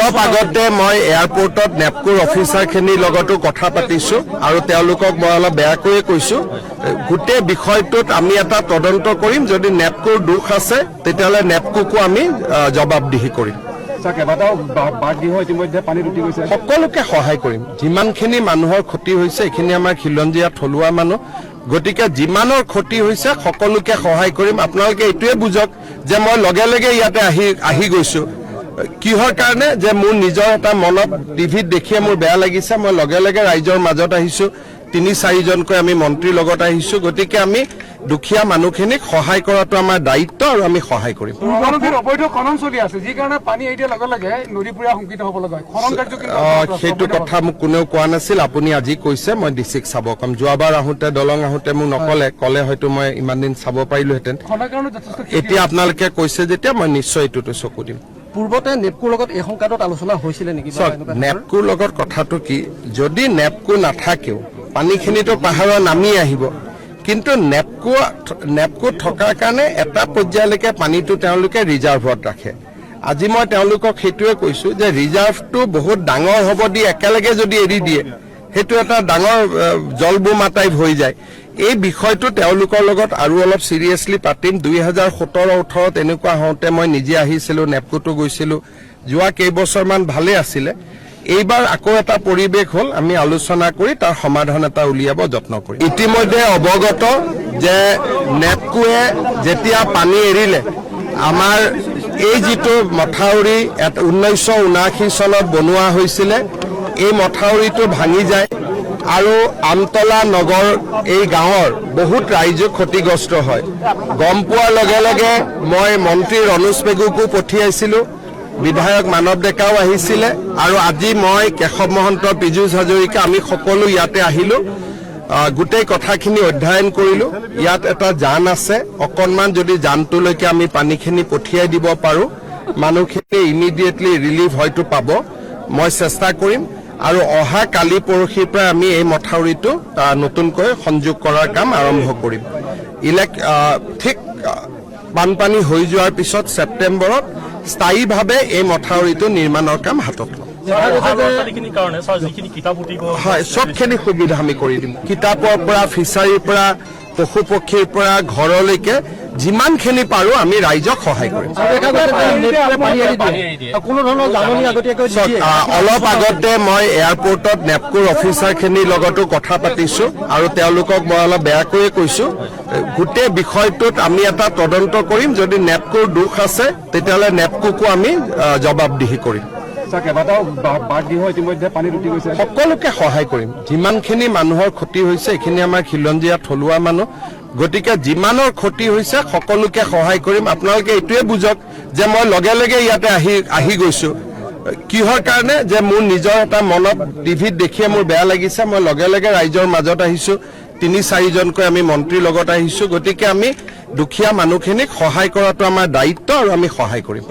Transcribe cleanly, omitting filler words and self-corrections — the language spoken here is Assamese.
অলপ আগতে মই এয়াৰপোৰ্টত নেপকোৰ অফিচাৰখিনিৰ লগতো কথা পাতিছো আৰু তেওঁলোকক মই অলপ বেয়াকৈয়ে কৈছো গোটেই বিষয়টোত আমি এটা তদন্ত কৰিম যদি নেপকোৰ দোষ আছে তেতিয়াহ'লে নেপকোকো আমি জবাবদিহি কৰিম সকলোকে সহায় কৰিম যিমানখিনি মানুহৰ ক্ষতি হৈছে এইখিনি আমাৰ খিলঞ্জীয়া থলুৱা মানুহ গতিকে যিমানৰ ক্ষতি হৈছে সকলোকে সহায় কৰিম আপোনালোকে এইটোৱে বুজক যে মই লগে লগে ইয়াতে আহি গৈছো কিহৰ কাৰণে যে মোৰ নিজৰ এটা মনত টিভিত দেখিয়ে মোৰ বেয়া লাগিছে মই লগে লগে ৰাইজৰ মাজত আহিছো ৩-৪ জনকৈ আমি মন্ত্ৰীৰ লগত আহিছো গতিকে আমি দুখীয়া মানুহখিনিক সহায় কৰাটো আমাৰ দায়িত্ব আৰু আমি সহায় কৰিম অবৈধ খনন চলি আছে যি কাৰণে পানী এৰিয়া লগে লগে নদী পুৰা সংকিত হ'ব লগা খনন কাৰ্য সেইটো কথা মোক কোনেও কোৱা নাছিল আপুনি আজি কৈছে মই ডিচিক চাব কম যোৱাবাৰ আহোঁতে দলং আহোঁতে মোক ক'লে হয়তো মই ইমান দিন চাব পাৰিলোহেঁতেন এতিয়া আপোনালোকে কৈছে যেতিয়া মই নিশ্চয় এইটোতো চকু দিম পূৰ্বতে নেপকোৰ লগত এই সংকাটত আলোচনা হৈছিলে নেকি নেপকোৰ লগত কথাটো কি যদি নেপকো নাথাকেও পানীখিনিতো পাহাৰৰ নামি আহিব কিন্তু নেপকো থকাৰ কাৰণে এটা পৰ্যায়লৈকে পানীটো তেওঁলোকে ৰিজাৰ্ভত ৰাখে আজি মই তেওঁলোকক সেইটোৱে কৈছো যে ৰিজাৰ্ভটো বহুত ডাঙৰ হ'ব দি একেলগে যদি এৰি দিয়ে সেইটো এটা ডাঙৰ জলবোমা টাইপ হৈ যায় এই বিষয়টো তেওঁলোকৰ লগত আৰু অলপ সিৰিয়াসলি পাতিম 2017-18 এনেকুৱা হওঁতে মই নিজে আহিছিলো নেপকোটো গৈছিলো যোৱা কেইবছৰমান ভালে আছিলে এইবাৰ আকৌ এটা পৰিৱেশ হ'ল আমি আলোচনা কৰি তাৰ সমাধান এটা উলিয়াব যত্ন কৰিম ইতিমধ্যে অৱগত যে নেপকোৱে যেতিয়া পানী এৰিলে আমাৰ এই যিটো মথাউৰি 1979 চনত বনোৱা হৈছিলে এই মথাউৰিটো ভাঙি যায় আৰু আমতলা নগৰ এই গাঁৱৰ বহুত ৰাইজ ক্ষতিগ্ৰস্ত হয় গম পোৱাৰ লগে লগে মই মন্ত্ৰী ৰনোজ পেগুকো পঠিয়াইছিলো বিধায়ক মানৱ ডেকাও আহিছিলে আৰু আজি মই কেশৱ মহন্ত পীযুষ হাজৰিকা আমি সকলো ইয়াতে আহিলো গোটেই কথাখিনি অধ্যয়ন কৰিলো ইয়াত এটা জান আছে অকণমান যদি জানটোলৈকে আমি পানীখিনি পঠিয়াই দিব পাৰো মানুহখিনি ইমিডিয়েটলি ৰিলিফ হয়তো পাব মই চেষ্টা কৰিম আৰু অহা কালি পৰহিৰ পৰা আমি এই মথাউৰিটো নতুনকৈ সংযোগ কৰাৰ কাম আৰম্ভ কৰিম ঠিক বানপানী হৈ যোৱাৰ পিছত ছেপ্টেম্বৰত স্থায়ীভাৱে এই মথাউৰিটো নিৰ্মাণৰ কাম হাতত ল'ম হয় সবখিনি সুবিধা আমি কৰি দিম কিতাপৰ পৰা ফিচাৰীৰ পৰা পশু পক্ষীৰ পৰা ঘৰলৈকে যিমানখিনি পাৰো আমি ৰাইজক সহায় কৰিম অলপ আগতে মই এয়াৰপোৰ্টত নেপকোৰ অফিচাৰখিনিৰ লগতো কথা পাতিছো আৰু তেওঁলোকক মই অলপ বেয়াকৈয়ে কৈছো গোটেই বিষয়টোত আমি এটা তদন্ত কৰিম যদি নেপকোৰ দোষ আছে তেতিয়াহ'লে নেপকোকো আমি জবাবদিহি কৰিম সকলোকে সহায় কৰিম যিমানখিনি মানুহৰ ক্ষতি হৈছে এইখিনি আমাৰ খিলঞ্জীয়া থলুৱা মানুহ গতিকে যিমানৰ ক্ষতি হৈছে সকলোকে সহায় কৰিম আপোনালোকে এইটোৱে বুজক যে মই লগে লগে ইয়াতে আহি গৈছো কিহৰ কাৰণে যে মোৰ নিজৰ এটা মনত টিভিত দেখিয়ে মোৰ বেয়া লাগিছে মই লগে লগে ৰাইজৰ মাজত আহিছো ৩-৪ জনকৈ আমি মন্ত্ৰীৰ লগত আহিছো গতিকে আমি দুখীয়া মানুহখিনিক সহায় কৰাটো আমাৰ দায়িত্ব আৰু আমি সহায় কৰিম